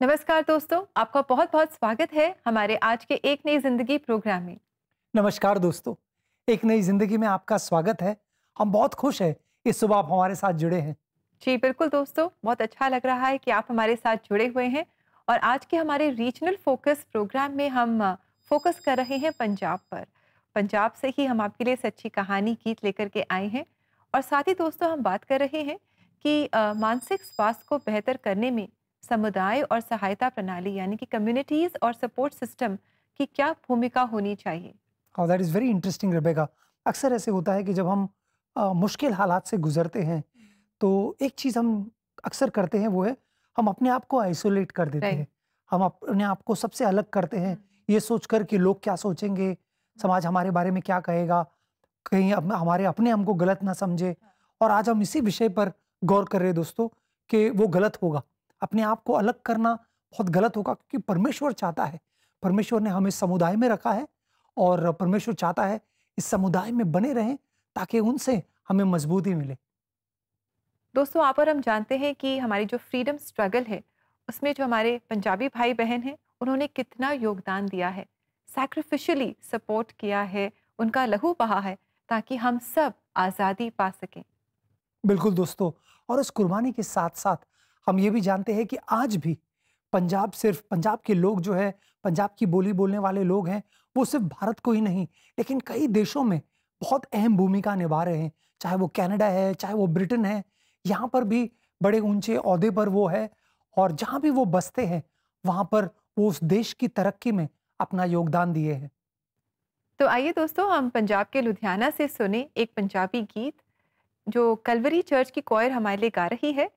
नमस्कार दोस्तों, आपका बहुत बहुत स्वागत है हमारे आज के एक नई जिंदगी प्रोग्राम में। नमस्कार दोस्तों, एक नई जिंदगी में आपका स्वागत है। हम बहुत खुश हैं इस सुबह आप हमारे साथ जुड़े हैं। जी बिल्कुल दोस्तों, बहुत अच्छा लग रहा है कि आप हमारे साथ जुड़े हुए हैं। और आज के हमारे रीजनल फोकस प्रोग्राम में हम फोकस कर रहे हैं पंजाब पर। पंजाब से ही हम आपके लिए सच्ची कहानी गीत लेकर के आए हैं। और साथ ही दोस्तों हम बात कर रहे हैं कि मानसिक स्वास्थ्य को बेहतर करने में समुदाय और सहायता प्रणाली यानी कि कम्युनिटीज और सपोर्ट सिस्टम की क्या भूमिका होनी चाहिए। और that is very interesting Rebecca. अक्सर ऐसे होता है कि जब हम मुश्किल हालात से गुजरते हैं, तो एक चीज़ हम अक्सर करते हैं वो है हम अपने आप को आइसोलेट कर देते राइट। हैं। हम अपने आप को सबसे अलग करते हैं, ये सोचकर कि लोग क्या सोचेंगे, समाज हमारे बारे में क्या कहेगा, कहीं हमारे अपने हमको गलत ना समझे। और आज हम इसी विषय पर गौर कर रहे हैं दोस्तों कि वो गलत होगा। अपने आप को अलग करना बहुत गलत होगा, क्योंकि परमेश्वर चाहता है, परमेश्वर ने हमें समुदाय में रखा है और परमेश्वर चाहता है इस समुदाय में बने रहें ताकि उनसे हमें मजबूती मिले। दोस्तों आप और हम जानते हैं कि हमारी जो फ्रीडम स्ट्रगल है उसमें जो हमारे पंजाबी भाई बहन हैं उन्होंने कितना योगदान दिया है, सैक्रिफिशियली सपोर्ट किया है, उनका लहू बहा है ताकि हम सब आज़ादी पा सकें। बिल्कुल दोस्तों, और इस कुर्बानी के साथ साथ हम ये भी जानते हैं कि आज भी पंजाब के लोग जो है, पंजाब की बोली बोलने वाले लोग हैं, वो सिर्फ भारत को ही नहीं लेकिन कई देशों में बहुत अहम भूमिका निभा रहे हैं। चाहे वो कनाडा है, चाहे वो ब्रिटेन है, यहाँ पर भी बड़े ऊंचे ओहदे पर वो है। और जहाँ भी वो बसते हैं वहाँ पर वो उस देश की तरक्की में अपना योगदान दिए हैं। तो आइए दोस्तों हम पंजाब के लुधियाना से सुने एक पंजाबी गीत जो कलवरी चर्च की कॉयर हमारे लिए गा रही है,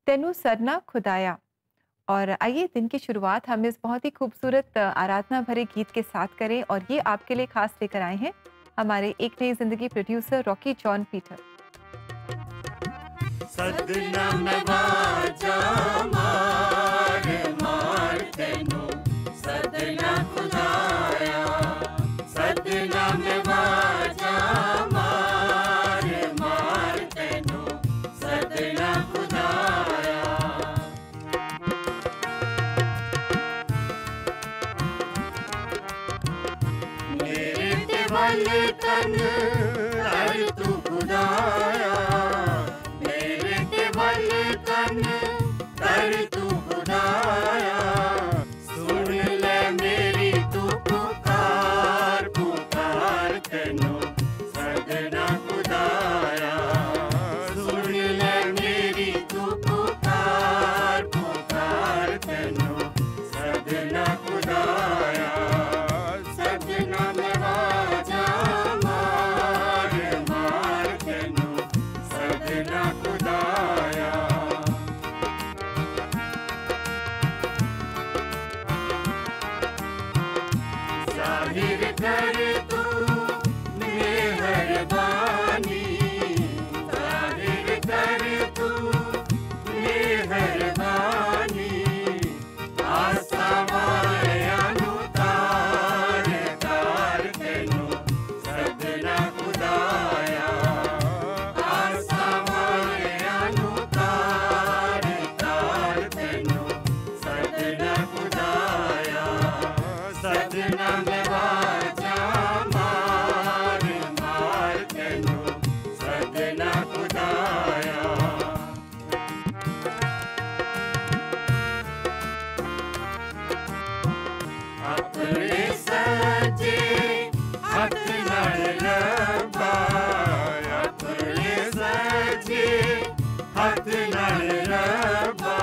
तेनू सरना खुदाया। और आइए दिन की शुरुआत हम इस बहुत ही खूबसूरत आराधना भरे गीत के साथ करें। और ये आपके लिए खास लेकर आए हैं हमारे एक नई जिंदगी प्रोड्यूसर रॉकी जॉन पीटर। सदना में बाजा मार मार तेनू सदना खुदाया, सदना में बाजा मार मार तेनू सदना खुदाया। मेरे ते वल तन कर तू खुदाया, तन कर तू खुदाया। सुन ले मेरी तू पुकार पुकार तेनू सदना खुदाया। सुन ले मेरी तू पुकार पुकार तेनू सदना खुदाया। सदना में बाजा मार मार तेनू सदना खुदाया। जाहिर कर तू मेहरबानी, जाहिर कर तू मेहरबानी। आसमां तार तार तेनू सदना खुदाया। आसमां तार तार तेनू सदना खुदाया। सदना में बाजा मार मार तेनू सदना खुदाया। अपने सजे हथ नाल रब्बा, अपने सजे हथ नाल रब्बा।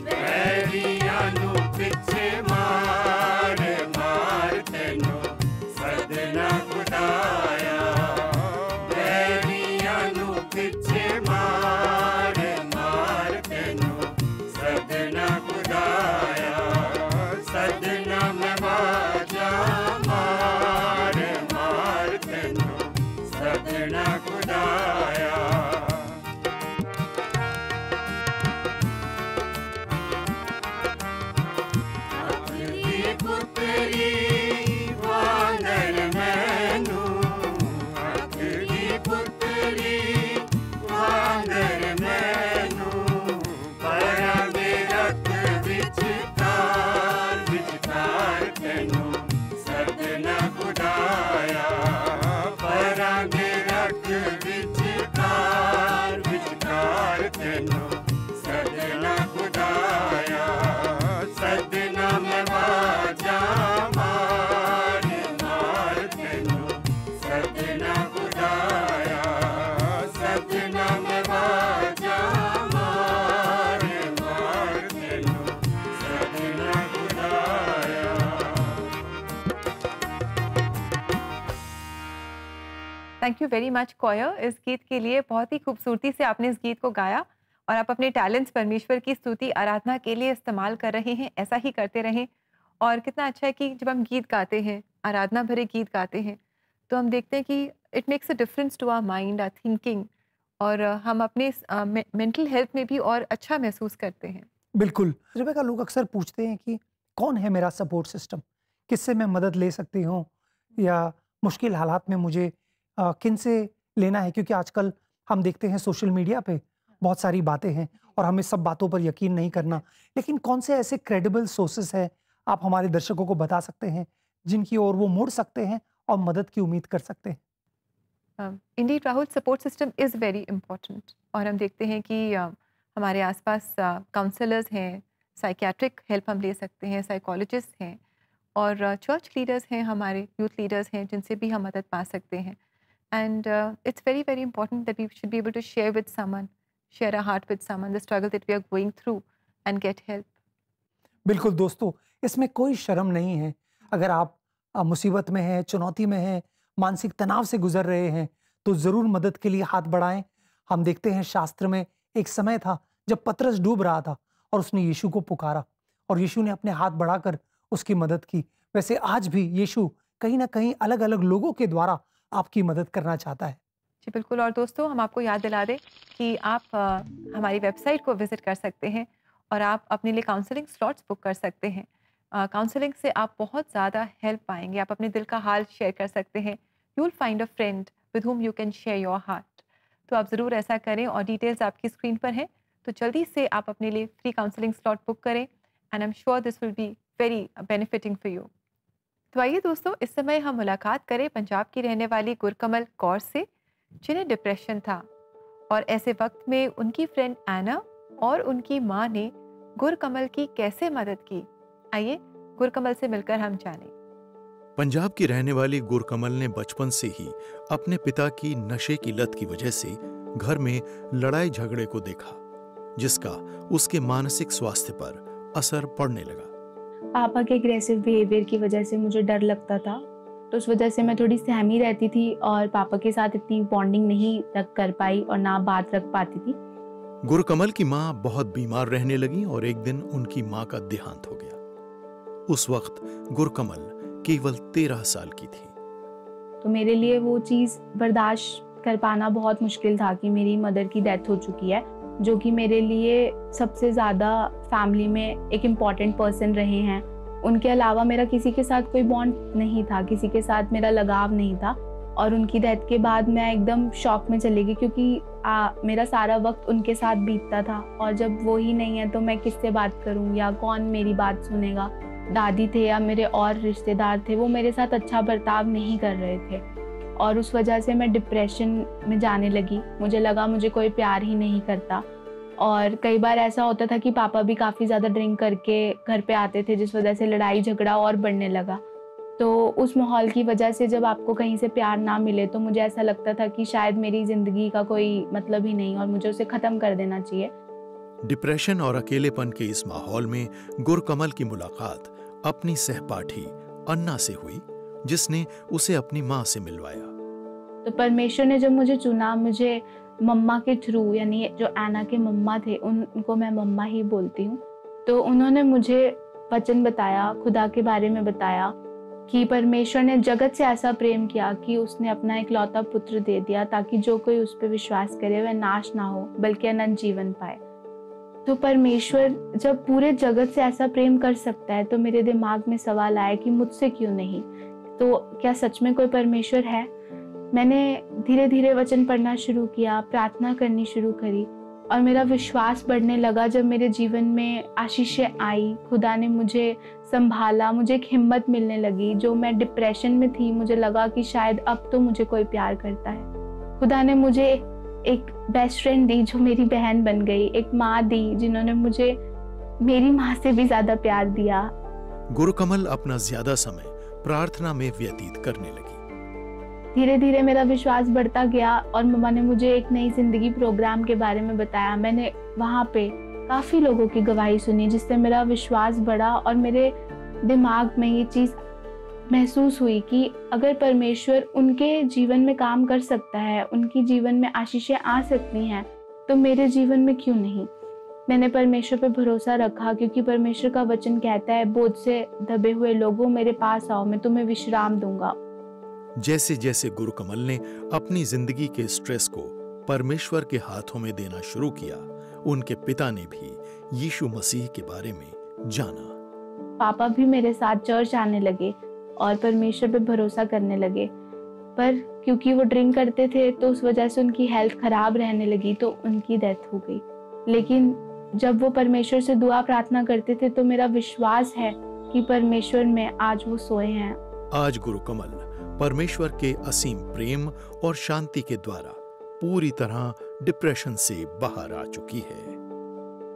बैरियां नू पिछे मार मार तेनू सदना खुदाया। बैरियां नू पिछे मार मार तेनू सदना खुदाया। सदना में बाजा मार मार तेनू सदना खुदाया। अपनी पुत्री वांगर मैनू, अपनी पुत्री वांगर मैनू। परां दे रत विच thank you very much choir इस गीत के लिए। बहुत ही खूबसूरती से आपने इस गीत को गाया और आप अपने टैलेंट्स परमेश्वर की स्तुति आराधना के लिए इस्तेमाल कर रहे हैं। ऐसा ही करते रहें। और कितना अच्छा है कि जब हम गीत गाते हैं, आराधना भरे गीत गाते हैं, तो हम देखते हैं कि it makes a difference to our mind, our thinking, और हम अपने मेंटल हेल्थ में भी और अच्छा महसूस करते हैं। बिल्कुल। रेबेका, लोग अक्सर पूछते हैं कि कौन है मेरा सपोर्ट सिस्टम? किससे मैं मदद ले सकती हूँ? या मुश्किल हालात में मुझे किन से लेना है? क्योंकि आजकल हम देखते हैं सोशल मीडिया पे बहुत सारी बातें हैं और हमें सब बातों पर यकीन नहीं करना। लेकिन कौन से ऐसे क्रेडिबल सोर्सेस हैं, आप हमारे दर्शकों को बता सकते हैं, जिनकी ओर वो मुड़ सकते हैं और मदद की उम्मीद कर सकते हैं? Indeed Rahul, support system is very important. और हम देखते हैं कि हमारे आसपास काउंसलर्स हैं, साइकियाट्रिक हेल्प हम ले सकते हैं, साइकोलॉजिस्ट हैं, और चर्च लीडर्स हैं, हमारे यूथ लीडर्स हैं, जिनसे भी हम मदद पा सकते हैं। And it's very very important that we should be able to share with someone, share a heart with someone the struggle that we are going through and get help. बिल्कुल दोस्तों, इसमें कोई शर्म नहीं है। अगर आप मुसीबत में हैं, चुनौती में हैं, मानसिक तनाव से गुजर रहे हैं, तो ज़रूर मदद के लिए हाथ बढ़ाएं। हम देखते हैं शास्त्र में एक समय था जब पतरस डूब रहा था और उसने यीशु को पुकारा और यीशु ने अपने हाथ बढ़ाकर उसकी मदद की। वैसे आज भी यीशु कहीं ना कहीं अलग अलग लोगों के द्वारा आपकी मदद करना चाहता है। जी बिल्कुल। और दोस्तों, हम आपको याद दिला दें कि आप हमारी वेबसाइट को विज़िट कर सकते हैं और आप अपने लिए काउंसलिंग स्लॉट्स बुक कर सकते हैं। काउंसलिंग से आप बहुत ज़्यादा हेल्प पाएंगे। आप अपने दिल का हाल शेयर कर सकते हैं। You will find a friend with whom you can share your heart. तो आप ज़रूर ऐसा करें और डिटेल्स आपकी स्क्रीन पर हैं। तो जल्दी से आप अपने लिए फ्री काउंसलिंग स्लॉट बुक करें and I am sure this will be very benefiting for you. तो आइए दोस्तों, इस समय हम मुलाकात करें पंजाब की रहने वाली गुरकमल कौर से, जिन्हें डिप्रेशन था और ऐसे वक्त में उनकी फ्रेंड एना और उनकी माँ ने गुरकमल की कैसे मदद की। आइए गुरकमल से मिलकर हम जानें। पंजाब की रहने वाली गुरकमल ने बचपन से ही अपने पिता की नशे की लत की वजह से घर में लड़ाई झगड़े को देखा, जिसका उसके मानसिक स्वास्थ्य पर असर पड़ने लगा। पापा के एग्रेसिव बिहेवियर की वजह से मुझे डर लगता था, तो उस वजह से मैं थोड़ी सहमी रहती थी और पापा के साथ इतनी बॉन्डिंग नहीं रख कर पाई और ना बात रख पाती थी। गुरकमल की माँ बहुत बीमार रहने लगी और एक दिन उनकी माँ का देहांत हो गया। उस वक्त गुरकमल केवल 13 साल की थी। तो मेरे लिए वो चीज़ बर्दाश्त कर पाना बहुत मुश्किल था कि मेरी मदर की डेथ हो चुकी है, जो कि मेरे लिए सबसे ज़्यादा फैमिली में एक इम्पॉर्टेंट पर्सन रहे हैं। उनके अलावा मेरा किसी के साथ कोई बॉन्ड नहीं था, किसी के साथ मेरा लगाव नहीं था। और उनकी डेथ के बाद मैं एकदम शॉक में चली गई, क्योंकि मेरा सारा वक्त उनके साथ बीतता था और जब वो ही नहीं है तो मैं किससे बात करूं या कौन मेरी बात सुनेगा। दादी थे या मेरे और रिश्तेदार थे, वो मेरे साथ अच्छा बर्ताव नहीं कर रहे थे और उस वजह से मैं डिप्रेशन में जाने लगी। मुझे लगा मुझे कोई प्यार ही नहीं करता और कई बार ऐसा होता था कि पापा भी काफ़ी ज़्यादा ड्रिंक करके घर पे आते थे, जिस वजह से लड़ाई झगड़ा और बढ़ने लगा। तो उस माहौल की वजह से जब आपको कहीं से प्यार ना मिले तो मुझे ऐसा लगता था कि शायद मेरी ज़िंदगी का कोई मतलब ही नहीं और मुझे उसे ख़त्म कर देना चाहिए। डिप्रेशन और अकेलेपन के इस माहौल में गुरकमल की मुलाकात अपनी सहपाठी अन्ना से हुई, जिसने उसे अपनी माँ से मिलवाया। तो परमेश्वर ने जब मुझे चुना, मुझे मम्मा के थ्रू, यानी जो एना के मम्मा थे उनको मैं मम्मा ही बोलती हूँ, तो उन्होंने मुझे वचन बताया, खुदा के बारे में बताया कि परमेश्वर ने जगत से ऐसा प्रेम किया कि उसने अपना इकलौता पुत्र दे दिया ताकि जो कोई उस पर विश्वास करे वह नाश ना हो बल्कि अनंत जीवन पाए। तो परमेश्वर जब पूरे जगत से ऐसा प्रेम कर सकता है तो मेरे दिमाग में सवाल आया कि मुझसे क्यों नहीं, तो क्या सच में कोई परमेश्वर है। मैंने धीरे धीरे वचन पढ़ना शुरू किया, प्रार्थना करनी शुरू करी और मेरा विश्वास बढ़ने लगा। जब मेरे जीवन में आशीषें आई, खुदा ने मुझे संभाला, मुझे एक हिम्मत मिलने लगी। जो मैं डिप्रेशन में थी, मुझे लगा कि शायद अब तो मुझे कोई प्यार करता है। खुदा ने मुझे एक बेस्ट फ्रेंड दी जो मेरी बहन बन गई, एक माँ दी जिन्होंने मुझे मेरी माँ से भी ज़्यादा प्यार दिया। गुरकमल अपना ज़्यादा समय प्रार्थना में व्यतीत करने लगी। धीरे धीरे मेरा विश्वास बढ़ता गया और मम्मा ने मुझे एक नई जिंदगी प्रोग्राम के बारे में बताया। मैंने वहाँ पे काफ़ी लोगों की गवाही सुनी जिससे मेरा विश्वास बढ़ा और मेरे दिमाग में ये चीज़ महसूस हुई कि अगर परमेश्वर उनके जीवन में काम कर सकता है, उनकी जीवन में आशीषें आ सकती हैं, तो मेरे जीवन में क्यों नहीं। मैंने परमेश्वर पे भरोसा रखा, क्योंकि परमेश्वर का वचन कहता है, बोझ से दबे हुए लोगों मेरे पास आओ, मैं तुम्हें विश्राम दूंगा। जैसे जैसे गुरुकमल ने अपनी जिंदगी के स्ट्रेस को परमेश्वर के हाथों में देना शुरू किया, उनके पिता ने भी यीशु मसीह के बारे में जाना। पापा भी मेरे साथ चर्च आने लगे और परमेश्वर पे भरोसा करने लगे, पर क्योंकि वो ड्रिंक करते थे तो उस वजह से उनकी हेल्थ खराब रहने लगी, तो उनकी डेथ हो गई। लेकिन जब वो परमेश्वर से दुआ प्रार्थना करते थे तो मेरा विश्वास है कि परमेश्वर में आज वो सोए हैं। आज गुरुकमल परमेश्वर के असीम प्रेम और शांति के द्वारा पूरी तरह डिप्रेशन से बाहर आ चुकी है।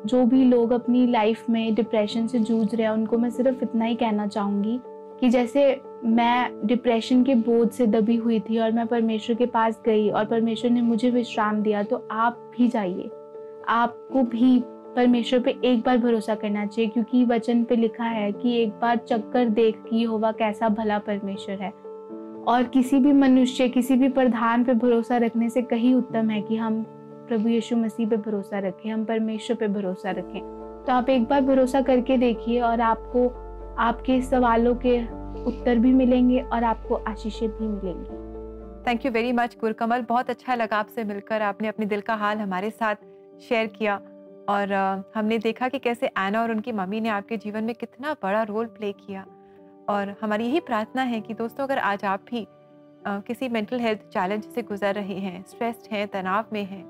जो भी लोग अपनी लाइफ में डिप्रेशन से जूझ रहे हैं, उनको मैं सिर्फ इतना ही कहना चाहूंगी कि जैसे मैं डिप्रेशन के बोझ से दबी हुई थी और मैं परमेश्वर के पास गई और परमेश्वर ने मुझे विश्राम दिया, तो आप भी जाइए। आपको भी परमेश्वर पे एक बार भरोसा करना चाहिए, क्योंकि वचन पे लिखा है कि एक बार चक्कर देख कि यहोवा कैसा भला परमेश्वर है। और किसी भी मनुष्य, किसी भी प्रधान पे भरोसा रखने से कहीं उत्तम है कि हम प्रभु यीशु मसीह पे भरोसा रखें, हम परमेश्वर पे भरोसा रखें। तो आप एक बार भरोसा करके देखिए और आपको आपके सवालों के उत्तर भी मिलेंगे और आपको आशीषें भी मिलेंगी। थैंक यू वेरी मच गुरुकमल, बहुत अच्छा लगा आपसे मिलकर। आपने अपने दिल का हाल हमारे साथ शेयर किया और हमने देखा कि कैसे एना और उनकी मम्मी ने आपके जीवन में कितना बड़ा रोल प्ले किया। और हमारी यही प्रार्थना है कि दोस्तों, अगर आज आप भी किसी मेंटल हेल्थ चैलेंज से गुजर रहे हैं, स्ट्रेस्ड हैं, तनाव में हैं,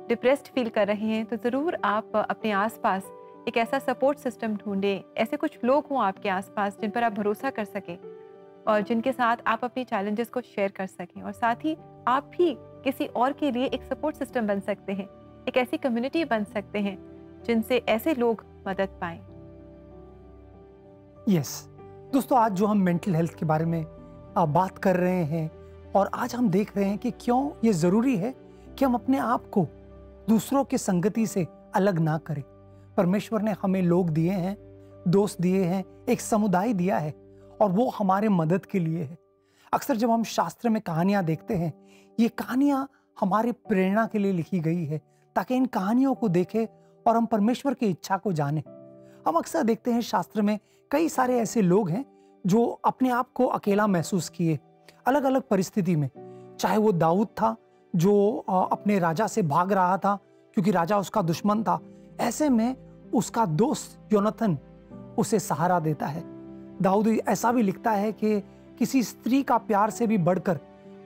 डिप्रेस्ड फील कर रहे हैं, तो ज़रूर आप अपने आसपास एक ऐसा सपोर्ट सिस्टम ढूंढें। ऐसे कुछ लोग हों आपके आसपास जिन पर आप भरोसा कर सकें और जिनके साथ आप अपनी चैलेंजेस को शेयर कर सकें। और साथ ही आप भी किसी और के लिए एक सपोर्ट सिस्टम बन सकते हैं, एक ऐसी कम्युनिटी बन सकते हैं जिनसे ऐसे लोग मदद पाएं। यस दोस्तों, आज जो हम मेंटल हेल्थ के बारे में बात कर रहे हैं और आज हम देख रहे हैं कि क्यों ये ज़रूरी है कि हम अपने आप को दूसरों के संगति से अलग ना करें। परमेश्वर ने हमें लोग दिए हैं, दोस्त दिए हैं, एक समुदाय दिया है और वो हमारे मदद के लिए है। अक्सर जब हम शास्त्र में कहानियाँ देखते हैं, ये कहानियाँ हमारे प्रेरणा के लिए लिखी गई है ताकि इन कहानियों को देखें और हम परमेश्वर की इच्छा को जानें। हम अक्सर देखते हैं शास्त्र में कई सारे ऐसे लोग हैं जो अपने आप को अकेला महसूस किए अलग अलग परिस्थिति में। चाहे वो दाऊद था जो अपने राजा से भाग रहा था क्योंकि राजा उसका दुश्मन था। ऐसे में उसका दोस्त योनाथन उसे सहारा देता है। दाऊद ऐसा भी लिखता है कि किसी स्त्री का प्यार से भी बढ़कर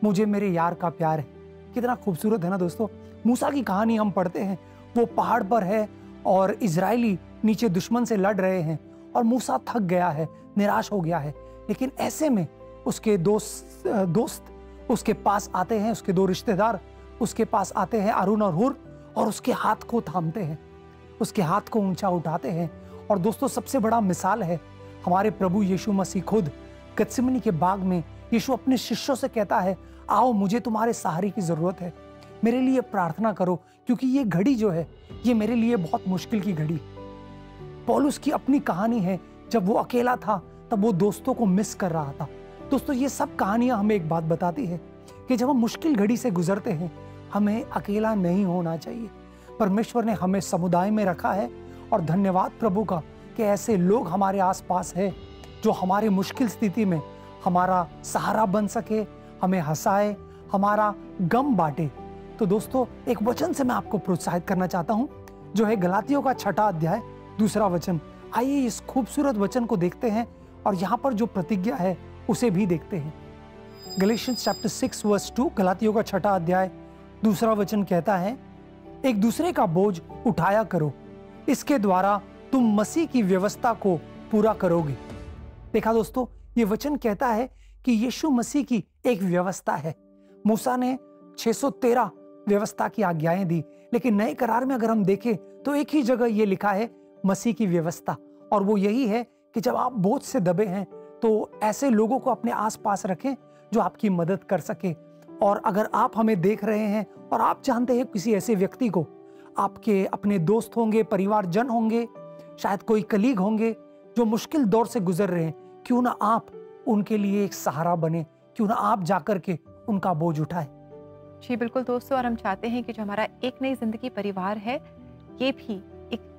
मुझे मेरे यार का प्यार है। कितना खूबसूरत है ना दोस्तों। मूसा की कहानी हम पढ़ते हैं, वो पहाड़ पर है और इजरायली नीचे दुश्मन से लड़ रहे हैं और मूसा थक गया है, निराश हो गया है। लेकिन ऐसे में उसके दोस्त उसके पास आते हैं, उसके दो रिश्तेदार उसके पास आते हैं, अरुण और हुर, और उसके हाथ को थामते हैं, उसके हाथ को ऊंचा उठाते हैं। और दोस्तों, सबसे बड़ा मिसाल है हमारे प्रभु यीशु मसीह खुद। गत्सिमनी के बाग में यीशु अपने शिष्यों से कहता है, आओ मुझे तुम्हारे सहारे की जरूरत है, मेरे लिए प्रार्थना करो, क्योंकि ये घड़ी जो है ये मेरे लिए बहुत मुश्किल की घड़ी। पौलुस की अपनी कहानी है, जब वो अकेला था तब वो दोस्तों को मिस कर रहा था। दोस्तों, ये सब कहानियां हमें एक बात बताती है कि जब हम मुश्किल घड़ी से गुजरते हैं हमें अकेला नहीं होना चाहिए। परमेश्वर ने हमें समुदाय में रखा है और धन्यवाद प्रभु का कि ऐसे लोग हमारे आसपास है जो हमारी मुश्किल स्थिति में हमारा सहारा बन सके, हमें हंसाए, हमारा गम बांटे। तो दोस्तों, एक वचन से मैं आपको प्रोत्साहित करना चाहता हूं जो है गलातियों का 6 अध्याय 2 वचन। आइए इस खूबसूरत वचन को देखते हैं और यहाँ पर जो प्रतिज्ञा है उसे भी देखते हैं। गलेशियंस चैप्टर 6 वर्स 2, गलातियों का 6 अध्याय 2 वचन कहता है, एक दूसरे का बोझ उठाया करो, इसके द्वारा तुम मसीह की व्यवस्था को पूरा करोगे। देखा दोस्तों, ये वचन कहता है कि यीशु मसीह की एक व्यवस्था है। मूसा ने 613 व्यवस्था की आज्ञाएं दी, लेकिन नए करार में अगर हम देखें तो एक ही जगह ये लिखा है मसीह की व्यवस्था, और वो यही है कि जब आप बोझ से दबे हैं तो ऐसे लोगों को अपने आसपास रखें जो आपकी मदद कर सके। और अगर आप हमें देख रहे हैं और आप जानते हैं किसी ऐसे व्यक्ति को, आपके अपने दोस्त होंगे, परिवारजन होंगे, शायद कोई कलीग होंगे जो मुश्किल दौर से गुजर रहे हैं, क्यों ना आप उनके लिए एक सहारा बने, क्यों ना आप जाकर के उनका बोझ उठाए। जी बिल्कुल दोस्तों, और हम चाहते हैं कि जो हमारा एक नई जिंदगी परिवार है, ये भी एक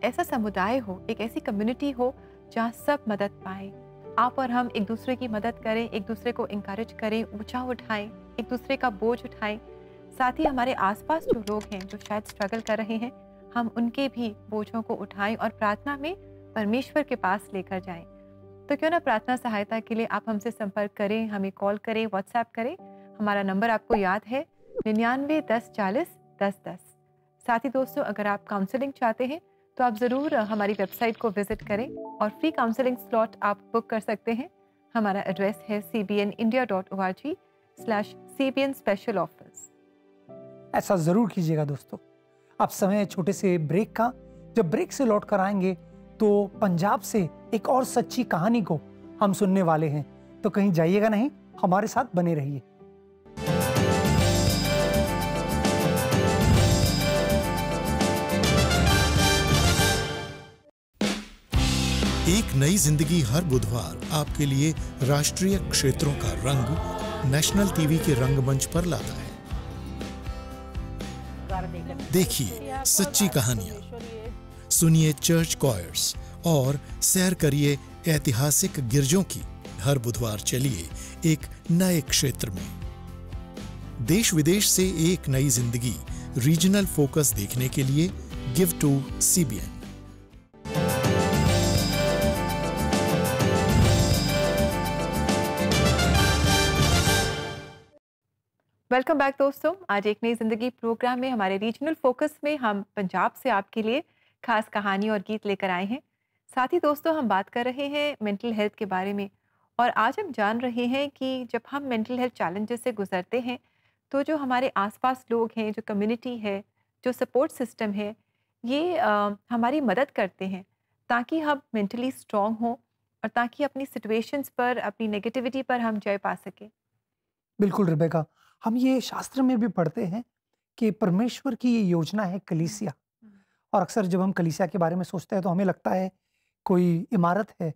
ऐसा समुदाय हो, एक ऐसी कम्युनिटी हो जहाँ सब मदद पाए। आप और हम एक दूसरे की मदद करें, एक दूसरे को इंकरेज करें, ऊंचा उठाएं, एक दूसरे का बोझ उठाएं। साथ ही हमारे आसपास जो लोग हैं जो शायद स्ट्रगल कर रहे हैं, हम उनके भी बोझों को उठाएं और प्रार्थना में परमेश्वर के पास लेकर जाएं। तो क्यों ना प्रार्थना सहायता के लिए आप हमसे संपर्क करें, हमें कॉल करें, व्हाट्सएप करें। हमारा नंबर आपको याद है 99 10 40 10 10। साथ ही दोस्तों, अगर आप काउंसलिंग चाहते हैं तो आप ज़रूर हमारी वेबसाइट को विजिट करें और फ्री काउंसलिंग स्लॉट आप बुक कर सकते हैं। हमारा एड्रेस है cbnindia.org/cbn special offers। ऐसा जरूर कीजिएगा दोस्तों। अब समय है छोटे से ब्रेक का। जब ब्रेक से लौट कर आएंगे तो पंजाब से एक और सच्ची कहानी को हम सुनने वाले हैं, तो कहीं जाइएगा नहीं, हमारे साथ बने रहिए। एक नई जिंदगी हर बुधवार आपके लिए राष्ट्रीय क्षेत्रों का रंग नेशनल टीवी के रंगमंच पर लाता है। देखिए सच्ची कहानियां, सुनिए चर्च कॉयर्स और सैर करिए ऐतिहासिक गिरजों की। हर बुधवार चलिए एक नए क्षेत्र में। देश विदेश से एक नई जिंदगी रीजनल फोकस देखने के लिए give to CBN। Welcome back दोस्तों। आज एक नई जिंदगी प्रोग्राम में हमारे रीजनल फोकस में हम पंजाब से आपके लिए खास कहानी और गीत लेकर आए हैं। साथ ही दोस्तों, हम बात कर रहे हैं मेंटल हेल्थ के बारे में, और आज हम जान रहे हैं कि जब हम मेंटल हेल्थ चैलेंजेस से गुजरते हैं तो जो हमारे आसपास लोग हैं, जो कम्युनिटी है, जो सपोर्ट सिस्टम है, ये हमारी मदद करते हैं ताकि हम मेंटली स्ट्रॉन्ग हों और ताकि अपनी सिचुएशंस पर, अपनी नेगेटिविटी पर हम जय पा सकें। बिल्कुल रिबेका, हम ये शास्त्र में भी पढ़ते हैं कि परमेश्वर की ये योजना है कलीसिया। और अक्सर जब हम कलीसिया के बारे में सोचते हैं तो हमें लगता है कोई इमारत है,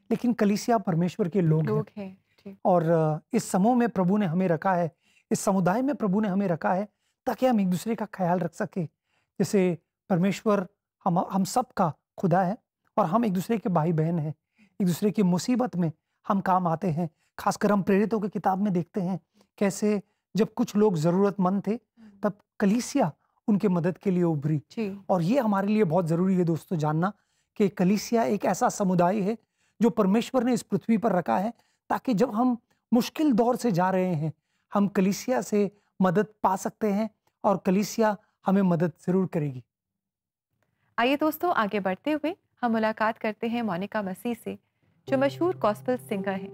लेकिन कलीसिया परमेश्वर के लोग हैं। और इस समूह में प्रभु ने हमें रखा है, इस समुदाय में प्रभु ने हमें रखा है ताकि हम एक दूसरे का ख्याल रख सके। जैसे परमेश्वर हम सब का खुदा है और हम एक दूसरे के भाई बहन हैं, एक दूसरे की मुसीबत में हम काम आते हैं। खासकर हम प्रेरितों की किताब में देखते हैं कैसे जब कुछ लोग जरूरतमंद थे तब कलीसिया उनके मदद के लिए उभरी। और ये हमारे लिए बहुत जरूरी है दोस्तों जानना कि कलीसिया एक ऐसा समुदाय है जो परमेश्वर ने इस पृथ्वी पर रखा है ताकि जब हम मुश्किल दौर से जा रहे हैं हम कलीसिया से मदद पा सकते हैं और कलीसिया हमें मदद जरूर करेगी। आइए दोस्तों, आगे बढ़ते हुए हम मुलाकात करते हैं मोनिका मसीह से, जो मशहूर गॉस्पेल सिंगर हैं।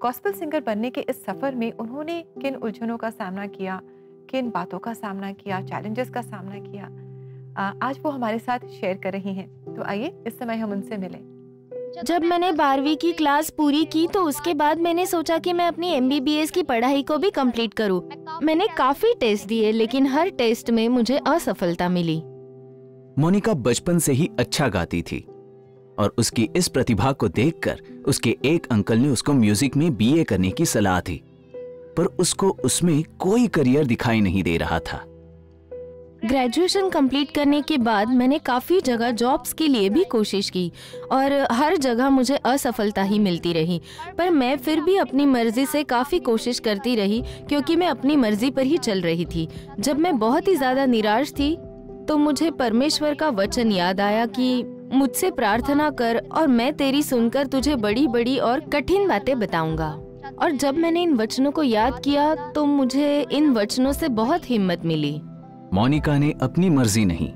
गॉस्पेल सिंगर बनने के इस सफ़र में उन्होंने किन उलझनों का सामना किया, किन बातों का सामना किया, चैलेंजेस का सामना किया, आज वो हमारे साथ शेयर कर रही हैं। तो आइए इस समय हम उनसे मिलें। जब मैंने 12वीं की क्लास पूरी की तो उसके बाद मैंने सोचा कि मैं अपनी MBBS की पढ़ाई को भी कंप्लीट करूं। मैंने काफी टेस्ट दिए लेकिन हर टेस्ट में मुझे असफलता मिली। मोनिका बचपन से ही अच्छा गाती थी और उसकी इस प्रतिभा को देखकर उसके एक अंकल ने उसको म्यूजिक में BA करने की सलाह दी, पर उसको उसमें कोई करियर दिखाई नहीं दे रहा था। ग्रेजुएशन कंप्लीट करने के बाद मैंने काफी जगह जॉब्स के लिए भी कोशिश की और हर जगह मुझे असफलता ही मिलती रही, पर मैं फिर भी अपनी मर्जी से काफी कोशिश करती रही क्योंकि मैं अपनी मर्जी पर ही चल रही थी। जब मैं बहुत ही ज्यादा निराश थी तो मुझे परमेश्वर का वचन याद आया कि मुझसे प्रार्थना कर और मैं तेरी सुनकर तुझे बड़ी बड़ी और कठिन बातें बताऊंगा। और जब मैंने इन वचनों को याद किया तो मुझे इन वचनों से बहुत हिम्मत मिली। मोनिका ने अपनी मर्जी नहीं,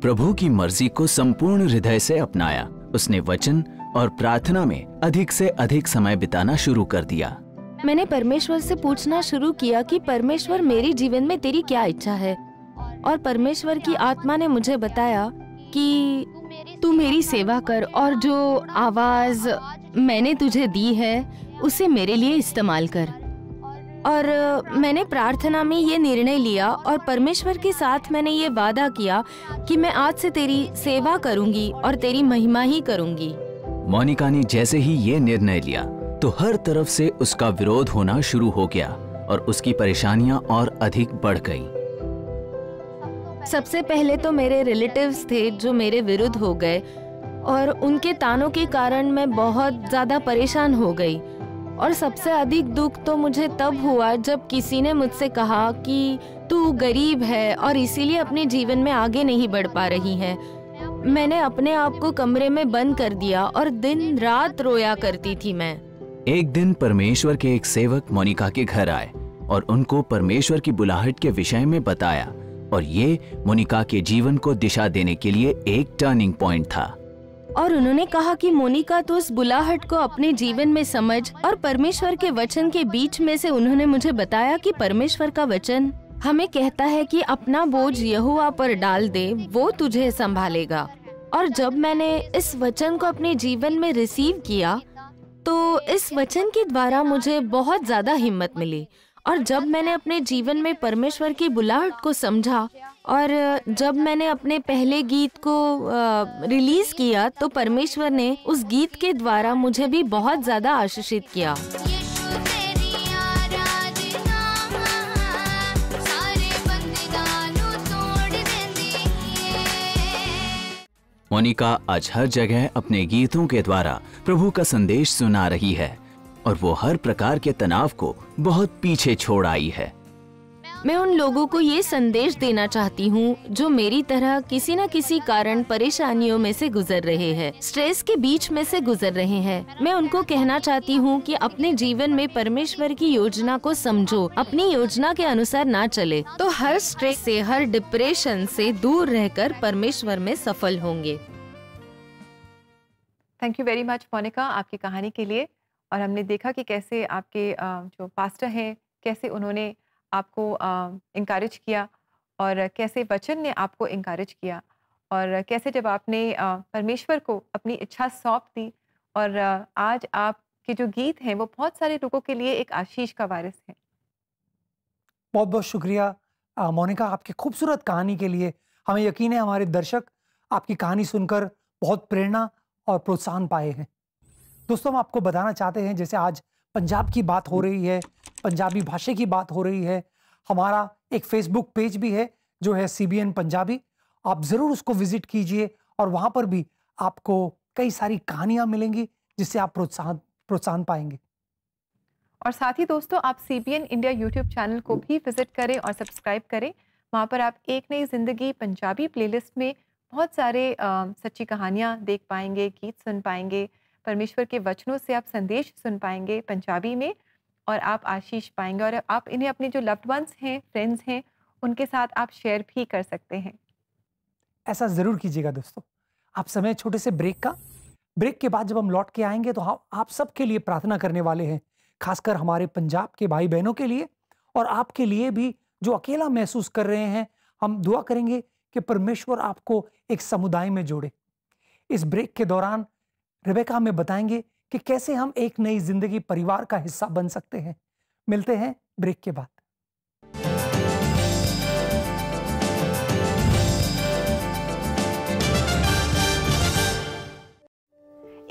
प्रभु की मर्जी को संपूर्ण हृदय से अपनाया। उसने वचन और प्रार्थना में अधिक से अधिक समय बिताना शुरू कर दिया। मैंने परमेश्वर से पूछना शुरू किया कि परमेश्वर मेरे जीवन में तेरी क्या इच्छा है, और परमेश्वर की आत्मा ने मुझे बताया कि तू मेरी सेवा कर और जो आवाज मैंने तुझे दी है उसे मेरे लिए इस्तेमाल कर। और मैंने प्रार्थना में ये निर्णय लिया और परमेश्वर के साथ मैंने ये वादा किया कि मैं आज से तेरी सेवा करूंगी और तेरी महिमा ही करूंगी। मोनिका ने जैसे ही ये निर्णय लिया तो हर तरफ से उसका विरोध होना शुरू हो गया और उसकी परेशानियां और अधिक बढ़ गईं। सबसे पहले तो मेरे रिलेटिव्स थे जो मेरे विरुद्ध हो गए और उनके तानों के कारण मैं बहुत ज़्यादा परेशान हो गई। और सबसे अधिक दुख तो मुझे तब हुआ जब किसी ने मुझसे कहा कि तू गरीब है और इसीलिए अपने जीवन में आगे नहीं बढ़ पा रही है। मैंने अपने आप को कमरे में बंद कर दिया और दिन रात रोया करती थी मैं। एक दिन परमेश्वर के एक सेवक मोनिका के घर आए और उनको परमेश्वर की बुलाहट के विषय में बताया, और ये मोनिका के जीवन को दिशा देने के लिए एक टर्निंग पॉइंट था। और उन्होंने कहा कि मोनिका, तो उस बुलाहट को अपने जीवन में समझ। और परमेश्वर के वचन के बीच में से उन्होंने मुझे बताया कि परमेश्वर का वचन हमें कहता है कि अपना बोझ यहोवा पर डाल दे, वो तुझे संभालेगा। और जब मैंने इस वचन को अपने जीवन में रिसीव किया तो इस वचन के द्वारा मुझे बहुत ज्यादा हिम्मत मिली। और जब मैंने अपने जीवन में परमेश्वर की बुलाहट को समझा और जब मैंने अपने पहले गीत को रिलीज किया तो परमेश्वर ने उस गीत के द्वारा मुझे भी बहुत ज्यादा आशीषित किया। मोनिका आज हर जगह अपने गीतों के द्वारा प्रभु का संदेश सुना रही है और वो हर प्रकार के तनाव को बहुत पीछे छोड़ आई है। मैं उन लोगों को ये संदेश देना चाहती हूँ जो मेरी तरह किसी न किसी कारण परेशानियों में से गुजर रहे हैं, स्ट्रेस के बीच में से गुजर रहे हैं। मैं उनको कहना चाहती हूँ कि अपने जीवन में परमेश्वर की योजना को समझो, अपनी योजना के अनुसार ना चले तो हर स्ट्रेस से, हर डिप्रेशन से दूर रहकर परमेश्वर में सफल होंगे। Thank you very much Monika आपकी कहानी के लिए। और हमने देखा कि कैसे आपके जो पास्टर हैं कैसे उन्होंने आपको इनकरेज किया और कैसे वचन ने आपको इनकरेज किया और कैसे जब आपने परमेश्वर को अपनी इच्छा सौंप दी और आज आपके जो गीत हैं वो बहुत सारे लोगों के लिए एक आशीष का वारिस है। बहुत बहुत शुक्रिया मोनिका आपकी खूबसूरत कहानी के लिए। हमें यकीन है हमारे दर्शक आपकी कहानी सुनकर बहुत प्रेरणा और प्रोत्साहन पाए हैं। दोस्तों, हम आपको बताना चाहते हैं, जैसे आज पंजाब की बात हो रही है, पंजाबी भाषा की बात हो रही है, हमारा एक फेसबुक पेज भी है जो है CBN पंजाबी। आप ज़रूर उसको विजिट कीजिए और वहाँ पर भी आपको कई सारी कहानियाँ मिलेंगी जिससे आप प्रोत्साहन पाएंगे। और साथ ही दोस्तों आप CBN इंडिया यूट्यूब चैनल को भी विजिट करें और सब्सक्राइब करें। वहाँ पर आप एक नई ज़िंदगी पंजाबी प्लेलिस्ट में बहुत सारे सच्ची कहानियाँ देख पाएंगे, गीत सुन पाएंगे, परमेश्वर के वचनों से आप संदेश सुन पाएंगे पंजाबी में और आप आशीष पाएंगे और आप इन्हें अपने जो लव्ड वंस हैं, फ्रेंड्स हैं, उनके साथ आप शेयर भी कर सकते हैं। ऐसा ज़रूर कीजिएगा दोस्तों। आप समय छोटे से ब्रेक के बाद जब हम लौट के आएंगे तो आप सबके लिए प्रार्थना करने वाले हैं, खासकर हमारे पंजाब के भाई बहनों के लिए और आपके लिए भी जो अकेला महसूस कर रहे हैं। हम दुआ करेंगे कि परमेश्वर आपको एक समुदाय में जोड़े। इस ब्रेक के दौरान रेबेका हमें बताएंगे कि कैसे हम एक नई जिंदगी परिवार का हिस्सा बन सकते हैं। मिलते हैं ब्रेक के बाद।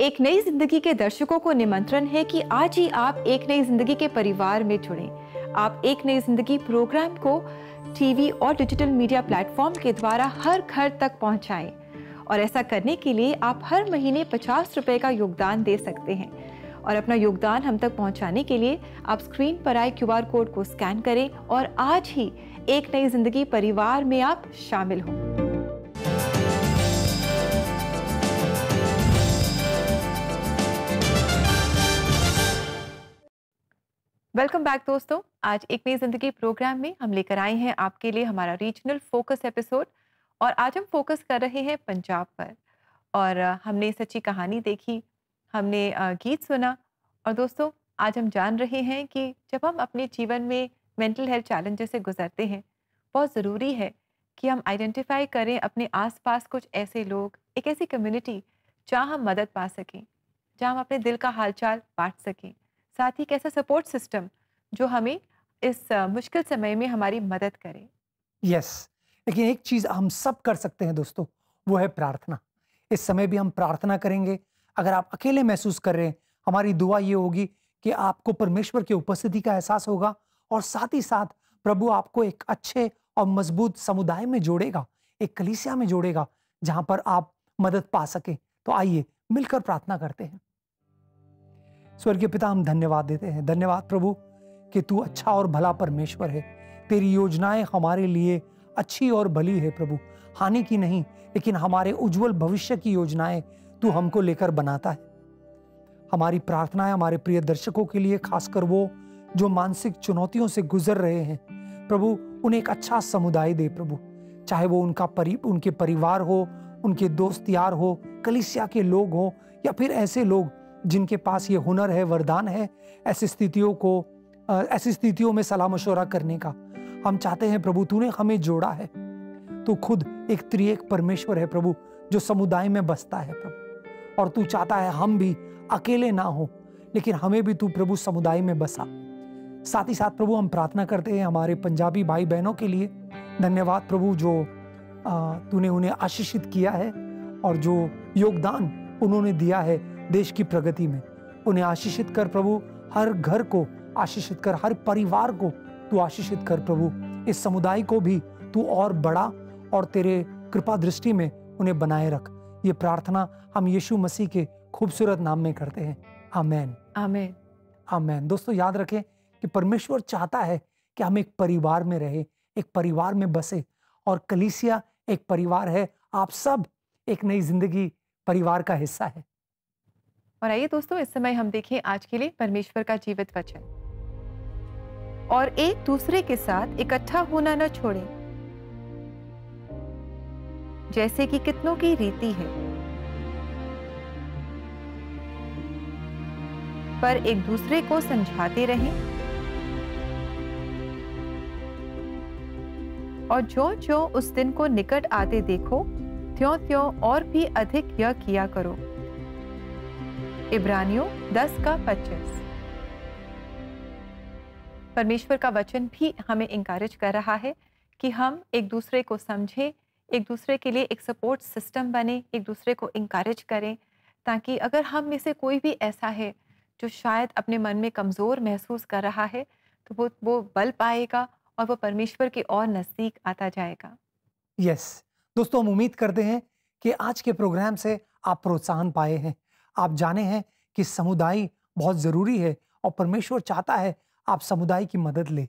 एक नई जिंदगी के दर्शकों को निमंत्रण है कि आज ही आप एक नई जिंदगी के परिवार में जुड़ें। आप एक नई जिंदगी प्रोग्राम को टीवी और डिजिटल मीडिया प्लेटफॉर्म के द्वारा हर घर तक पहुंचाएं और ऐसा करने के लिए आप हर महीने 50 रुपए का योगदान दे सकते हैं। और अपना योगदान हम तक पहुंचाने के लिए आप स्क्रीन पर आए QR कोड को स्कैन करें और आज ही एक नई जिंदगी परिवार में आप शामिल हों। वेलकम बैक दोस्तों। आज एक नई जिंदगी प्रोग्राम में हम लेकर आए हैं आपके लिए हमारा रीजनल फोकस एपिसोड और आज हम फोकस कर रहे हैं पंजाब पर। और हमने सच्ची कहानी देखी, हमने गीत सुना और दोस्तों आज हम जान रहे हैं कि जब हम अपने जीवन में मेंटल हेल्थ चैलेंजेस से गुजरते हैं बहुत ज़रूरी है कि हम आइडेंटिफाई करें अपने आसपास कुछ ऐसे लोग, एक ऐसी कम्युनिटी जहां हम मदद पा सकें, जहां हम अपने दिल का हालचाल बांट सकें, साथ ही एक ऐसा सपोर्ट सिस्टम जो हमें इस मुश्किल समय में हमारी मदद करे। यस, लेकिन एक चीज़ हम सब कर सकते हैं दोस्तों, वो है प्रार्थना। इस समय भी हम प्रार्थना करेंगे। अगर आप अकेले महसूस कर रहे हैं, हमारी दुआ ये होगी कि आपको परमेश्वर की उपस्थिति का एहसास होगा और साथ ही साथ प्रभु आपको एक अच्छे और मजबूत समुदाय में जोड़ेगा, एक कलीसिया में जोड़ेगा जहां पर आप मदद पा सके। तो आइए मिलकर प्रार्थना करते हैं। स्वर्गीय पिता, हम धन्यवाद देते हैं। धन्यवाद प्रभु कि तू अच्छा और भला परमेश्वर है। तेरी योजनाएं हमारे लिए अच्छी और भली है प्रभु, हानि की नहीं, लेकिन हमारे उज्जवल भविष्य की योजनाएं तू हमको लेकर बनाता है। हमारी प्रार्थनाएं हमारे प्रिय दर्शकों के लिए, खासकर वो जो मानसिक चुनौतियों से गुजर रहे हैं प्रभु, उन्हें एक अच्छा समुदाय दे प्रभु, चाहे वो उनके परिवार हो, उनके दोस्त यार हो, कलीसिया के लोग हो, या फिर ऐसे लोग जिनके पास ये हुनर है, वरदान है ऐसी स्थितियों में सलाह मशवरा करने का। हम चाहते हैं प्रभु, तूने हमें जोड़ा है। तू खुद एक त्रिएक परमेश्वर है प्रभु, जो समुदाय में बसता है प्रभु, और तू चाहता है हम भी अकेले ना हो, लेकिन हमें भी तू प्रभु समुदाय में बसा। साथ ही साथ प्रभु हम प्रार्थना करते हैं हमारे पंजाबी भाई बहनों के लिए। धन्यवाद प्रभु, जो तूने उन्हें आशीषित किया है और जो योगदान उन्होंने दिया है देश की प्रगति में। उन्हें आशीषित कर प्रभु, हर घर को आशीषित कर, हर परिवार को तू आशीषित कर प्रभु। इस समुदाय को भी तू और बड़ा और तेरे कृपा दृष्टि में उन्हें बनाए रख। ये प्रार्थना हम यीशु मसीह के खूबसूरत नाम में करते हैं। आमेन, आमेन, आमेन। दोस्तों याद रखें कि परमेश्वर चाहता है कि हम एक परिवार में रहे, एक परिवार में बसे, और कलीसिया एक परिवार है। आप सब एक नई जिंदगी परिवार का हिस्सा है। और आइए दोस्तों, इस समय हम देखें आज के लिए परमेश्वर का जीवित वचन। और एक दूसरे के साथ इकट्ठा होना न छोड़ें, जैसे कि कितनों की रीति है, पर एक दूसरे को समझाते रहें, और ज्यों-ज्यों उस दिन को निकट आते देखो, त्यों-त्यों और भी अधिक यह किया करो। इब्रानियों 10:25। परमेश्वर का वचन भी हमें इंकरेज कर रहा है कि हम एक दूसरे को समझें, एक दूसरे के लिए एक सपोर्ट सिस्टम बने, एक दूसरे को इंकरेज करें, ताकि अगर हम में से कोई भी ऐसा है जो शायद अपने मन में कमज़ोर महसूस कर रहा है, तो वो बल पाएगा और वो परमेश्वर के और नज़दीक आता जाएगा। यस दोस्तों, हम उम्मीद करते हैं कि आज के प्रोग्राम से आप प्रोत्साहन पाए हैं। आप जाने हैं कि समुदाय बहुत ज़रूरी है और परमेश्वर चाहता है आप समुदाय की मदद ले।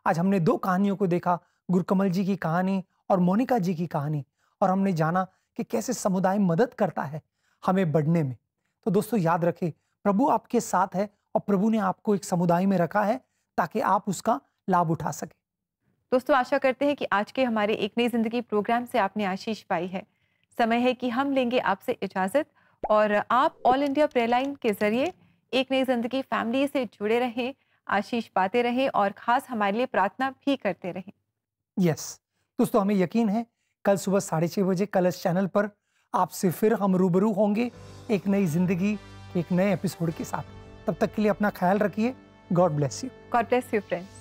आज हमने 2 कहानियों को देखा, गुरकमल जी की कहानी और मोनिका जी की कहानी, और हमने जाना कि कैसे समुदाय मदद करता है हमें बढ़ने में। तो दोस्तों याद रखें, प्रभु आपके साथ है और प्रभु ने आपको एक समुदाय में रखा है ताकि आप उसका लाभ उठा सके। दोस्तों आशा करते हैं कि आज के हमारे एक नई जिंदगी प्रोग्राम से आपने आशीष पाई है। समय है कि हम लेंगे आपसे इजाज़त, और आप ऑल इंडिया प्रेयर लाइन के जरिए एक नई जिंदगी फैमिली से जुड़े रहें, आशीष पाते रहें, और खास हमारे लिए प्रार्थना भी करते रहें। यस दोस्तों, हमें यकीन है कल सुबह 6:30 बजे कलश चैनल पर आपसे फिर हम रूबरू होंगे एक नई जिंदगी, एक नए एपिसोड के साथ। तब तक के लिए अपना ख्याल रखिए। God bless you. God bless you friends.